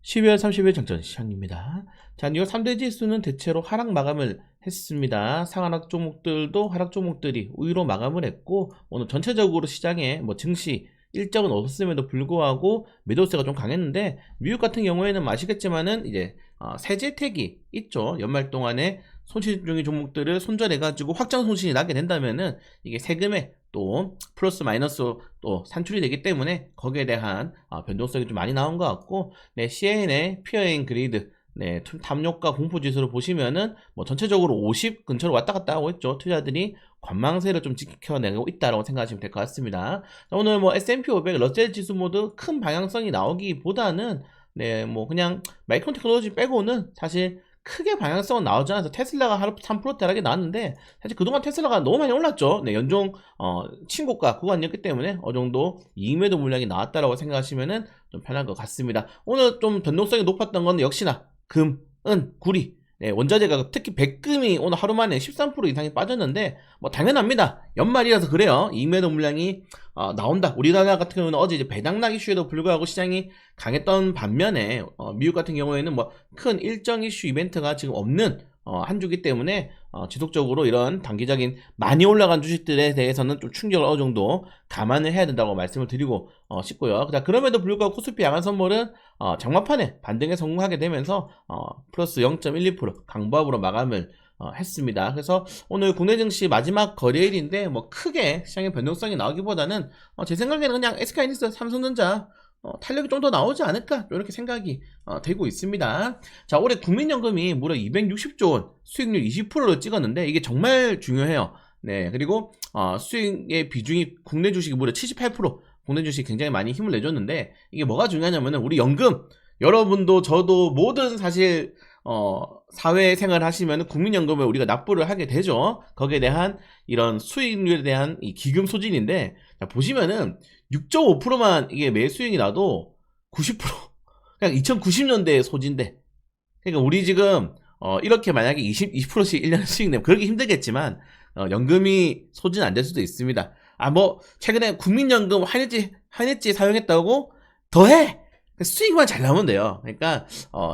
12월 30일 정전 시장입니다. 자, 뉴욕 3대 지수는 대체로 하락 마감을 했습니다. 상하락 종목들도 하락 종목들이 우위로 마감을 했고, 오늘 전체적으로 시장에 증시 일정은 없었음에도 불구하고 매도세가 좀 강했는데, 미국 같은 경우에는 아시겠지만은 이제 세제 혜택이 있죠. 연말 동안에 손실 중인 종목들을 손절해가지고 확정 손실이 나게 된다면은 이게 세금에 또 플러스 마이너스 또 산출이 되기 때문에 거기에 대한 변동성이 좀 많이 나온 것 같고, 네, CN의 피어 앤 그리드, 네, 탐욕과 공포 지수를 보시면은 전체적으로 50 근처로 왔다 갔다 하고 있죠. 투자들이 관망세를 좀 지켜내고 있다라고 생각하시면 될 것 같습니다. 자, 오늘 S&P 500 러셀 지수 모두 큰 방향성이 나오기보다는 네, 그냥 마이크론 테크놀로지 빼고는 사실 크게 방향성은 나오지 않아서 테슬라가 하루 3%대락이 나왔는데, 사실 그동안 테슬라가 너무 많이 올랐죠. 네, 연종 친고가 구간이었기 때문에 어느 정도 이익매도 물량이 나왔다라고 생각하시면은 좀 편할 것 같습니다. 오늘 좀 변동성이 높았던 건 역시나 금, 은, 구리, 네, 원자재가 특히 백금이 오늘 하루 만에 13% 이상이 빠졌는데 당연합니다. 연말이라서 그래요. 이익매도 물량이 나온다. 우리나라 같은 경우는 어제 이제 배당락 이슈에도 불구하고 시장이 강했던 반면에 미국 같은 경우에는 큰 일정 이슈 이벤트가 지금 없는 한 주기 때문에 지속적으로 이런 단기적인 많이 올라간 주식들에 대해서는 좀 충격을 어느 정도 감안을 해야 된다고 말씀을 드리고 싶고요. 그럼에도 불구하고 코스피 양한 선물은 장마판에 반등에 성공하게 되면서 플러스 0.12% 강보합으로 마감을 했습니다. 그래서 오늘 국내 증시 마지막 거래일인데 크게 시장의 변동성이 나오기보다는 제 생각에는 그냥 SK하이닉스, 삼성전자 탄력이 좀 더 나오지 않을까 이렇게 생각이 되고 있습니다. 자, 올해 국민연금이 무려 260조 원 수익률 20%를 찍었는데 이게 정말 중요해요. 네, 그리고 수익의 비중이 국내 주식이 무려 78%, 국내 주식이 굉장히 많이 힘을 내줬는데, 이게 뭐가 중요하냐면은 우리 연금, 여러분도 저도 모든 사실 사회생활 하시면 국민연금을 우리가 납부를 하게 되죠. 거기에 대한 이런 수익률에 대한 이 기금 소진인데, 자, 보시면은 6.5%만 이게 매 수익이 나도 90%, 그냥 2090년대 소진데, 그러니까 우리 지금 이렇게 만약에 20%씩 1년에 수익 내면 그렇게 힘들겠지만 연금이 소진 안 될 수도 있습니다. 최근에 국민연금 한일지 사용했다고 더해 수익만 잘 나오면 돼요. 그러니까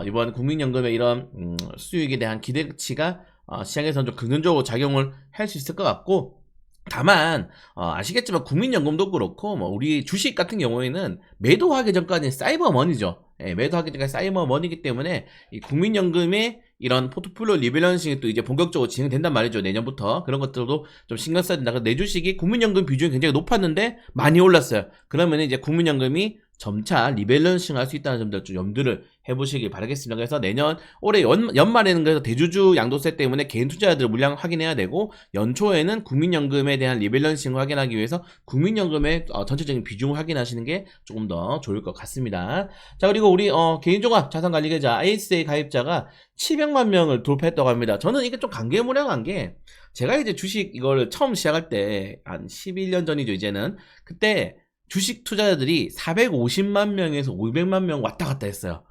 이번 국민연금의 이런 수익에 대한 기대치가 시장에서는 좀 긍정적으로 작용을 할 수 있을 것 같고, 다만 아시겠지만 국민연금도 그렇고 우리 주식 같은 경우에는 매도하기 전까지는 사이버머니죠. 예, 매도하기 전까지 사이버머니이기 때문에 이 국민연금의 이런 포트폴리오 리밸런싱이 또 이제 본격적으로 진행된단 말이죠. 내년부터 그런 것들도 좀 신경 써야 된다. 내 주식이 국민연금 비중이 굉장히 높았는데 많이 올랐어요. 그러면 이제 국민연금이 점차 리밸런싱 할 수 있다는 점들 좀 염두를 해보시길 바라겠습니다. 그래서 내년 올해 연말에는 그래서 대주주 양도세 때문에 개인 투자자들 물량 확인해야 되고, 연초에는 국민연금에 대한 리밸런싱을 확인하기 위해서 국민연금의 전체적인 비중을 확인하시는 게 조금 더 좋을 것 같습니다. 자, 그리고 우리 개인종합 자산관리계좌 ISA 가입자가 700만 명을 돌파했다고 합니다. 저는 이게 좀 감개무량한 게, 제가 이제 주식 이걸 처음 시작할 때 한 11년 전이죠. 이제는 그때 주식 투자자들이 450만 명에서 500만 명 왔다 갔다 했어요.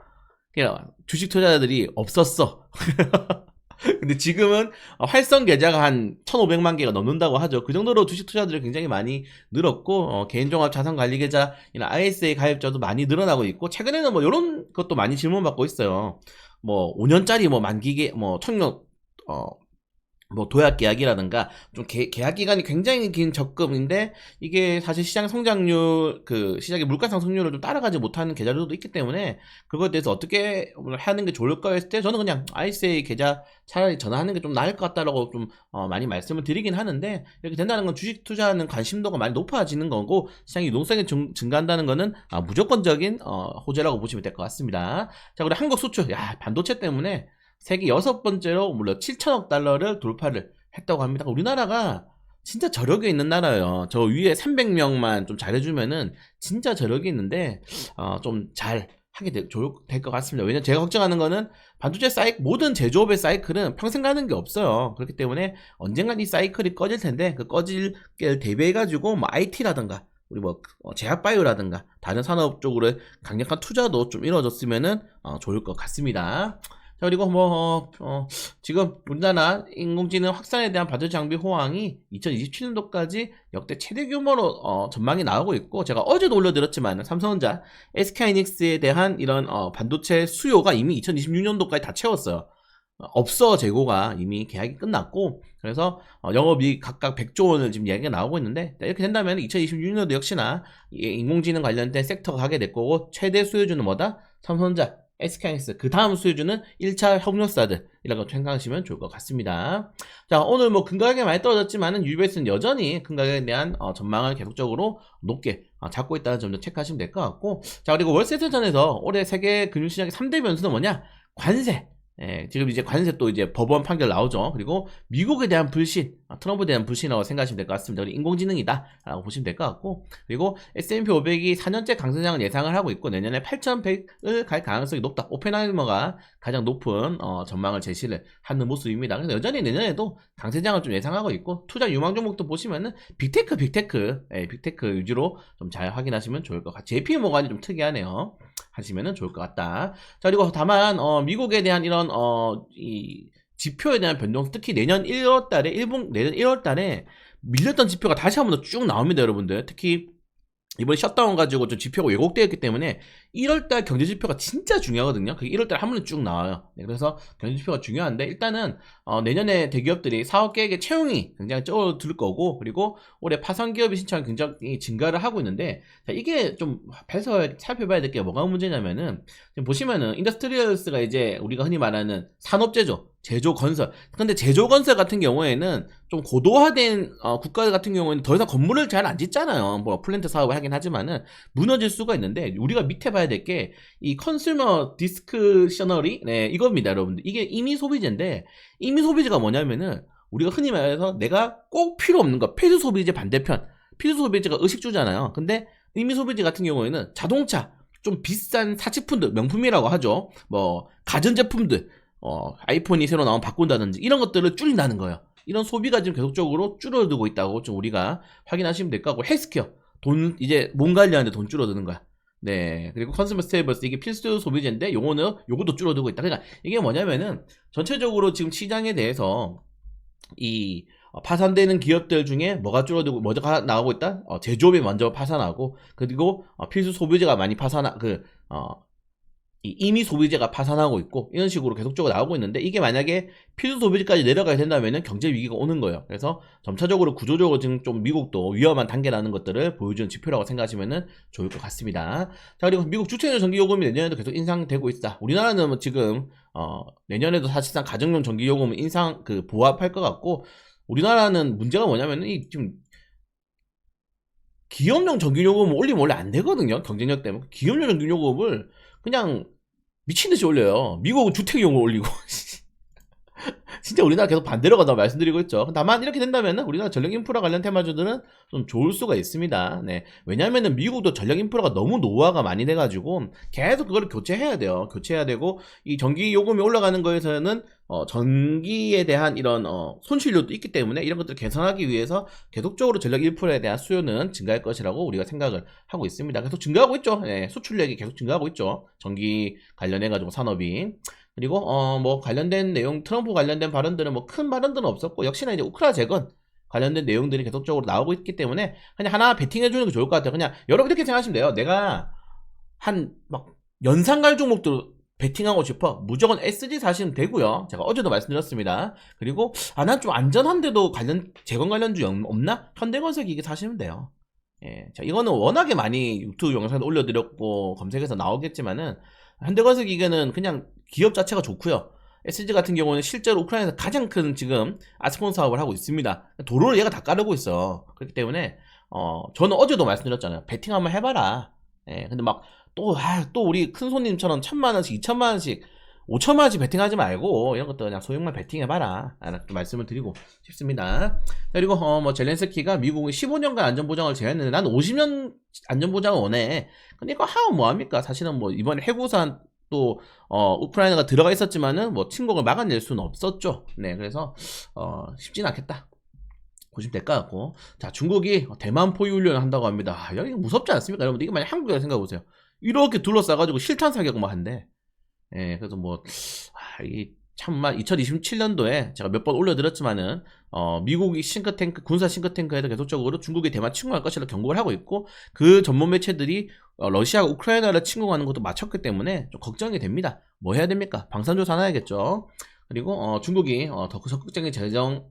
그냥 주식 투자자들이 없었어. 근데 지금은 활성 계좌가 한 1,500만 개가 넘는다고 하죠. 그 정도로 주식 투자들이 굉장히 많이 늘었고, 개인종합 자산관리계좌이나 ISA 가입자도 많이 늘어나고 있고, 최근에는 이런 것도 많이 질문받고 있어요. 5년짜리 만기계 청력 도약 계약이라든가 좀 계약 기간이 굉장히 긴 적금인데, 이게 사실 시장 성장률, 시장의 물가 상승률을 좀 따라가지 못하는 계좌들도 있기 때문에 그거에 대해서 어떻게 하는 게 좋을까 했을 때, 저는 그냥 ISA 계좌 차라리 전환하는 게 좀 나을 것 같다라고 좀 많이 말씀을 드리긴 하는데, 이렇게 된다는 건 주식 투자하는 관심도가 많이 높아지는 거고, 시장의 유동성이 증가한다는 거는 무조건적인 호재라고 보시면 될 것 같습니다. 자, 그리고 한국 수출, 반도체 때문에 세계 6번째로 물론 7천억 달러를 돌파를 했다고 합니다. 우리나라가 진짜 저력이 있는 나라예요. 저 위에 300명만 좀 잘해주면은 진짜 저력이 있는데 좀 잘 하게 될 것 같습니다. 왜냐면 제가 걱정하는 거는 반도체 모든 제조업의 사이클은 평생 가는 게 없어요. 그렇기 때문에 언젠간 이 사이클이 꺼질 텐데, 그 꺼질 게 대비해가지고 IT라든가 우리 제약바이오라든가 다른 산업 쪽으로 강력한 투자도 좀 이루어졌으면은 좋을 것 같습니다. 자, 그리고 지금 우리나라 인공지능 확산에 대한 반도체 장비 호황이 2027년도까지 역대 최대 규모로 전망이 나오고 있고, 제가 어제도 올려드렸지만 삼성전자, SK하이닉스에 대한 이런 반도체 수요가 이미 2026년도까지 다 채웠어요. 없어 재고가 이미 계약이 끝났고, 그래서 영업이익 각각 100조 원을 지금 이야기가 나오고 있는데, 이렇게 된다면 2026년도 역시나 인공지능 관련된 섹터가 가게 될 거고, 최대 수요주는 뭐다? 삼성전자, SK하이닉스, 그 다음 수요주는 1차 협력사들이라고 생각하시면 좋을 것 같습니다. 자, 오늘 뭐 금가격이 많이 떨어졌지만은 UBS는 여전히 금가격에 대한 전망을 계속적으로 높게 잡고 있다는 점도 체크하시면 될 것 같고, 자, 그리고 월세트전에서 올해 세계 금융시장의 3대 변수는 뭐냐? 관세. 지금 이제 관세 또 이제 법원 판결 나오죠. 그리고 미국에 대한 불신, 트럼프에 대한 불신이라고 생각하시면 될 것 같습니다. 그리고 인공지능이다 라고 보시면 될 것 같고, 그리고 S&P 500이 4년째 강세장을 예상을 하고 있고, 내년에 8100을 갈 가능성이 높다. 오펜하이머가 가장 높은 전망을 제시를 하는 모습입니다. 그래서 여전히 내년에도 강세장을 좀 예상하고 있고, 투자 유망 종목도 보시면은 빅테크 위주로 좀 잘 확인하시면 좋을 것 같아요. JP모간이 좀 특이하네요. 하시면은 좋을 것 같다. 자, 그리고 다만 미국에 대한 이런 이 지표에 대한 변동, 특히 내년 1월달에 내년 1월달에 밀렸던 지표가 다시 한번 더 쭉 나옵니다, 여러분들. 특히 이번에 셧다운 가지고 좀 지표가 왜곡되었기 때문에 1월달 경제지표가 진짜 중요하거든요. 그게 1월달에 한 번에 쭉 나와요. 네, 그래서 경제지표가 중요한데, 일단은 내년에 대기업들이 사업 계획의 채용이 굉장히 줄어들 거고, 그리고 올해 파산기업의 신청이 굉장히 증가를 하고 있는데, 자, 이게 좀 살펴봐야 될 게 뭐가 문제냐면은, 지금 보시면은 인더스트리얼스가 이제 우리가 흔히 말하는 산업재죠. 제조 건설. 근데 제조 건설 같은 경우에는 좀 고도화된 국가 같은 경우에는 더 이상 건물을 잘 안 짓잖아요. 뭐 플랜트 사업을 하긴 하지만은 무너질 수가 있는데, 우리가 밑에 봐야 될 게 이 컨슈머 디스크셔너리, 네, 이겁니다, 여러분들. 이게 임의 소비재인데, 임의 소비재가 뭐냐면은 우리가 흔히 말해서 내가 꼭 필요 없는 거, 필수 소비재 반대편. 필수 소비재가 의식주잖아요. 근데 임의 소비재 같은 경우에는 자동차, 좀 비싼 사치품들, 명품이라고 하죠. 뭐 가전제품들, 아이폰이 새로 나오면 바꾼다든지 이런 것들을 줄인다는 거예요. 이런 소비가 지금 계속적으로 줄어들고 있다고 좀 우리가 확인하시면 될 것 같고, 헬스케어, 이제 몸 관리하는데 돈 줄어드는 거야. 네, 그리고 컨슈머 스테이블스, 이게 필수 소비재인데 요것도 줄어들고 있다. 그러니까 이게 뭐냐면은 전체적으로 지금 시장에 대해서 이 파산되는 기업들 중에 뭐가 줄어들고 뭐가 나오고 있다? 제조업이 먼저 파산하고, 그리고 필수 소비재가 많이 이 임의 소비재가 파산하고 있고, 이런 식으로 계속적으로 나오고 있는데, 이게 만약에 필수 소비재까지 내려가게 된다면 경제 위기가 오는 거예요. 그래서 점차적으로 구조적으로 지금 좀 미국도 위험한 단계라는 것들을 보여주는 지표라고 생각하시면 좋을 것 같습니다. 자, 그리고 미국 주택용 전기요금이 내년에도 계속 인상되고 있다. 우리나라는 뭐 지금 내년에도 사실상 가정용 전기요금은 보합할 것 같고, 우리나라는 문제가 뭐냐면은 지금 기업용 전기요금을 올리면 원래 안 되거든요. 경쟁력 때문에. 기업용 전기요금을 그냥 미친듯이 올려요. 미국은 주택용을 올리고 진짜 우리나라 계속 반대로 가다고 말씀드리고 있죠. 다만 이렇게 된다면 우리나라 전력 인프라 관련 테마주들은 좀 좋을 수가 있습니다. 네. 왜냐면은 미국도 전력 인프라가 너무 노후화가 많이 돼가지고 계속 그걸 교체해야 돼요. 교체해야 되고, 이 전기 요금이 올라가는 거에서는 전기에 대한 이런 손실료도 있기 때문에 이런 것들을 개선하기 위해서 계속적으로 전력 인프라에 대한 수요는 증가할 것이라고 우리가 생각을 하고 있습니다. 계속 증가하고 있죠. 네. 수출력이 계속 증가하고 있죠. 전기 관련해가지고 산업이. 그리고 뭐 관련된 내용, 트럼프 관련된 발언들은 뭐 큰 발언들은 없었고, 역시나 이제 우크라 재건 관련된 내용들이 계속적으로 나오고 있기 때문에 그냥 하나 베팅해주는 게 좋을 것 같아요. 그냥 여러분 이렇게 생각하시면 돼요. 내가 막 연상갈 종목들 베팅하고 싶어, 무조건 SG 사시면 되고요. 제가 어제도 말씀드렸습니다. 그리고 난 좀 안전한데도 재건 관련주 없나? 현대건설 기계 사시면 돼요. 예, 자, 이거는 워낙에 많이 유튜브 영상에 올려드렸고 검색해서 나오겠지만은, 현대건설 기계는 그냥 기업 자체가 좋고요. SG 같은 경우는 실제로 우크라이나에서 가장 큰 지금 아스폰 사업을 하고 있습니다. 도로를 얘가 다 까르고 있어. 그렇기 때문에 저는 어제도 말씀드렸잖아요. 베팅 한번 해봐라. 예, 근데 막 또 우리 큰 손님처럼 1000만원씩, 2000만원씩, 5천만원씩 베팅하지 말고 이런 것도 그냥 소액만 베팅해봐라 라는 말씀을 드리고 싶습니다. 그리고 뭐 젤렌스키가 미국이 15년간 안전보장을 제안했는데 나는 50년 안전보장을 원해. 근데 이거 하면 뭐합니까? 사실은 뭐 이번에 해구산 또 우크라이나가 들어가 있었지만은 뭐 침공을 막아낼 수는 없었죠. 네, 그래서 쉽진 않겠다 보시면 될 것 같고, 자, 중국이 대만 포위 훈련을 한다고 합니다. 여기 무섭지 않습니까, 여러분들? 이거 만약 한국이라 생각해보세요. 이렇게 둘러싸가지고 실탄 사격만 한대. 예, 그래서 뭐 이 참만 2027년도에 제가 몇 번 올려드렸지만은 미국이 싱크탱크 군사 싱크탱크에도 계속적으로 중국이 대만 침공할 것이라 경고를 하고 있고 그 전문 매체들이 러시아가 우크라이나를 침공하는 것도 맞췄기 때문에 좀 걱정이 됩니다. 뭐 해야 됩니까? 방산조사 해야겠죠. 그리고 중국이 더 적극적인 재정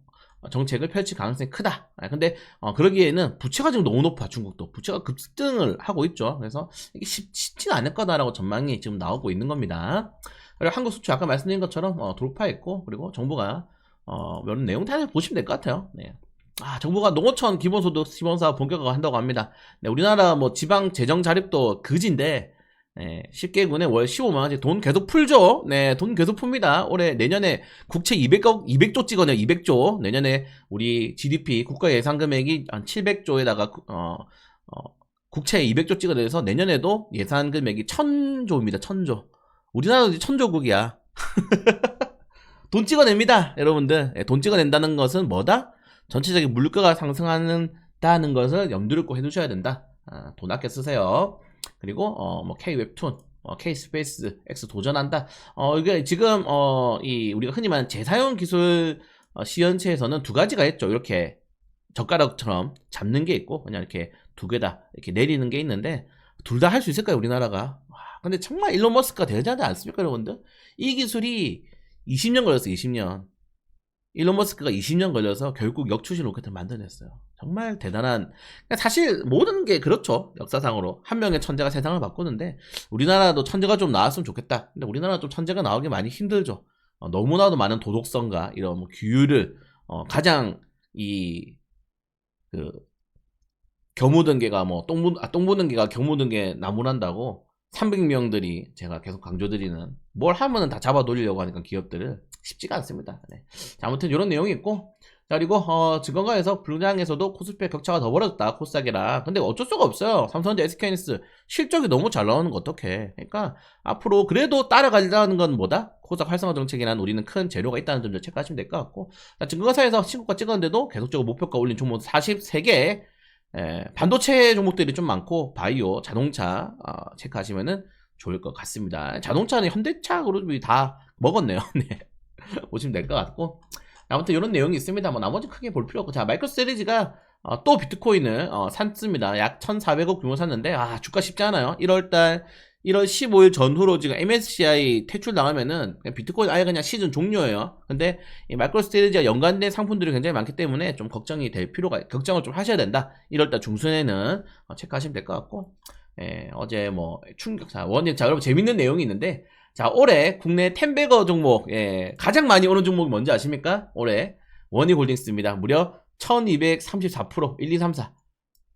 정책을 펼칠 가능성이 크다. 근데 그러기에는 부채가 지금 너무 높아. 중국도 부채가 급등을 하고 있죠. 그래서 이게 쉽지는 않을 거다라고 전망이 지금 나오고 있는 겁니다. 그리고 한국 수출 아까 말씀드린 것처럼 돌파했고, 그리고 정부가 이런 내용 다 보시면 될 것 같아요. 네. 정부가 농어촌 기본소득 지원사업 본격화한다고 합니다. 네, 우리나라 뭐 지방 재정 자립도 그지인데, 네, 10개군에 월 15만원씩 돈 계속 풀죠. 네, 돈 계속 풉니다. 올해 내년에 국채 200조 찍어내요. 200조. 내년에 우리 GDP 국가 예산 금액이 한 700조에다가 국채 200조 찍어내서 내년에도 예산 금액이 1000조입니다. 1000조. 우리나라도 1000조국이야. 돈 찍어냅니다. 여러분들. 네, 돈 찍어낸다는 것은 뭐다? 전체적인 물가가 상승한다는 것을 염두를 꼭 해두셔야 된다. 돈 아껴 쓰세요. 그리고 뭐 K-웹툰, K-스페이스 X 도전한다. 이게 지금 우리가 흔히 말하는 재사용 기술 시연체에서는 두 가지가 있죠. 이렇게 젓가락처럼 잡는 게 있고 그냥 이렇게 두 개다 이렇게 내리는 게 있는데 둘 다 할 수 있을까요, 우리나라가? 근데 정말 일론 머스크가 대단하지 않습니까, 여러분들? 이 기술이 20년 걸렸어요. 20년. 일론 머스크가 20년 걸려서 결국 역추진 로켓을 만들어냈어요. 정말 대단한. 사실 모든 게 그렇죠. 역사상으로 한 명의 천재가 세상을 바꾸는데 우리나라도 천재가 좀 나왔으면 좋겠다. 근데 우리나라 좀 천재가 나오기 많이 힘들죠. 너무나도 많은 도덕성과 이런 뭐 규율을 가장 겨묻은 개가 뭐 똥 묻은 개가 겨묻은 게 나무란다고 300명들이 제가 계속 강조드리는, 뭘 하면은 다 잡아 놀리려고 하니까 기업들을 쉽지가 않습니다. 네. 자, 아무튼 이런 내용이 있고, 자, 그리고 증권가에서 불량에서도 코스피 격차가 더 벌어졌다, 코스닥이랑. 근데 어쩔 수가 없어요. 삼성전자, SK하이닉스 실적이 너무 잘 나오는 거 어떡해. 그러니까 앞으로 그래도 따라가려는 건 뭐다? 코스닥 활성화 정책이란 우리는 큰 재료가 있다는 점을 체크하시면 될 것 같고, 자, 증권가에서 신고가 찍었는데도 계속적으로 목표가 올린 종목 43개, 반도체 종목들이 좀 많고 바이오, 자동차 체크하시면은 좋을 것 같습니다. 자동차는 현대차 그룹이 다 먹었네요. 네. 보시면 될 것 같고, 아무튼 이런 내용이 있습니다. 뭐 나머지 크게 볼 필요 없고, 자, 마이크로스트래티지가 또 비트코인을 샀습니다. 약 1,400억 규모 샀는데 주가 쉽지 않아요. 1월 15일 전후로 지금 MSCI 퇴출 나가면은 비트코인 아예 그냥 시즌 종료예요. 근데 이 마이크로스트래티지와 연관된 상품들이 굉장히 많기 때문에 좀 걱정을 좀 하셔야 된다. 1월달 중순에는 체크하시면 될 것 같고, 어제 뭐 충격사 원인, 자, 여러분 재밌는 내용이 있는데, 자, 올해 국내 텐베거 종목, 가장 많이 오른 종목이 뭔지 아십니까? 올해 원희홀딩스입니다. 무려 1234%, 1, 2, 3, 4.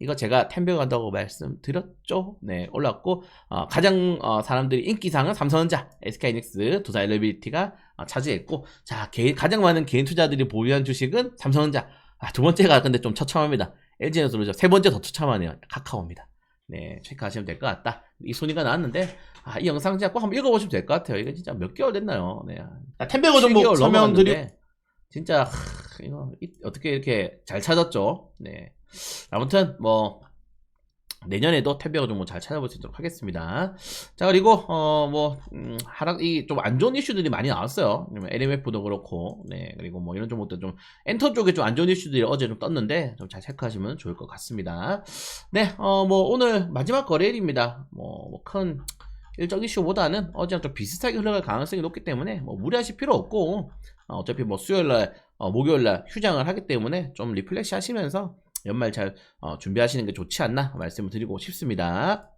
이거 제가 텐베거 간다고 말씀드렸죠? 네, 올랐고, 가장 사람들이 인기상은 삼성전자, SK하이닉스, 두산 엘리비티가 차지했고, 자, 가장 많은 개인 투자들이 보유한 주식은 삼성전자. 두 번째가 근데 좀 처참합니다. LG에너지로 세 번째 더 처참하네요. 카카오입니다. 네, 체크하시면 될 것 같다. 이 순위가 나왔는데, 이 영상 진짜 꼭 한번 읽어보시면 될 것 같아요. 이거 진짜 몇 개월 됐나요? 네. 텐베거 종목 설명드리. 진짜 이거 어떻게 이렇게 잘 찾았죠? 네. 아무튼 뭐 내년에도 텐베거 종목 잘 찾아볼 수 있도록 하겠습니다. 자, 그리고 하락이 좀 안 좋은 이슈들이 많이 나왔어요. LMF도 그렇고, 네, 그리고 뭐 이런 종목들 좀 엔터 쪽에 좀 안 좋은 이슈들이 어제 좀 떴는데 좀 잘 체크하시면 좋을 것 같습니다. 네, 뭐 오늘 마지막 거래일입니다. 뭐 큰 일정 이슈보다는 어제랑 좀 비슷하게 흘러갈 가능성이 높기 때문에 뭐 무리하실 필요 없고, 어차피 뭐 수요일날, 목요일날 휴장을 하기 때문에 좀 리플렉시 하시면서 연말 잘 준비하시는 게 좋지 않나 말씀을 드리고 싶습니다.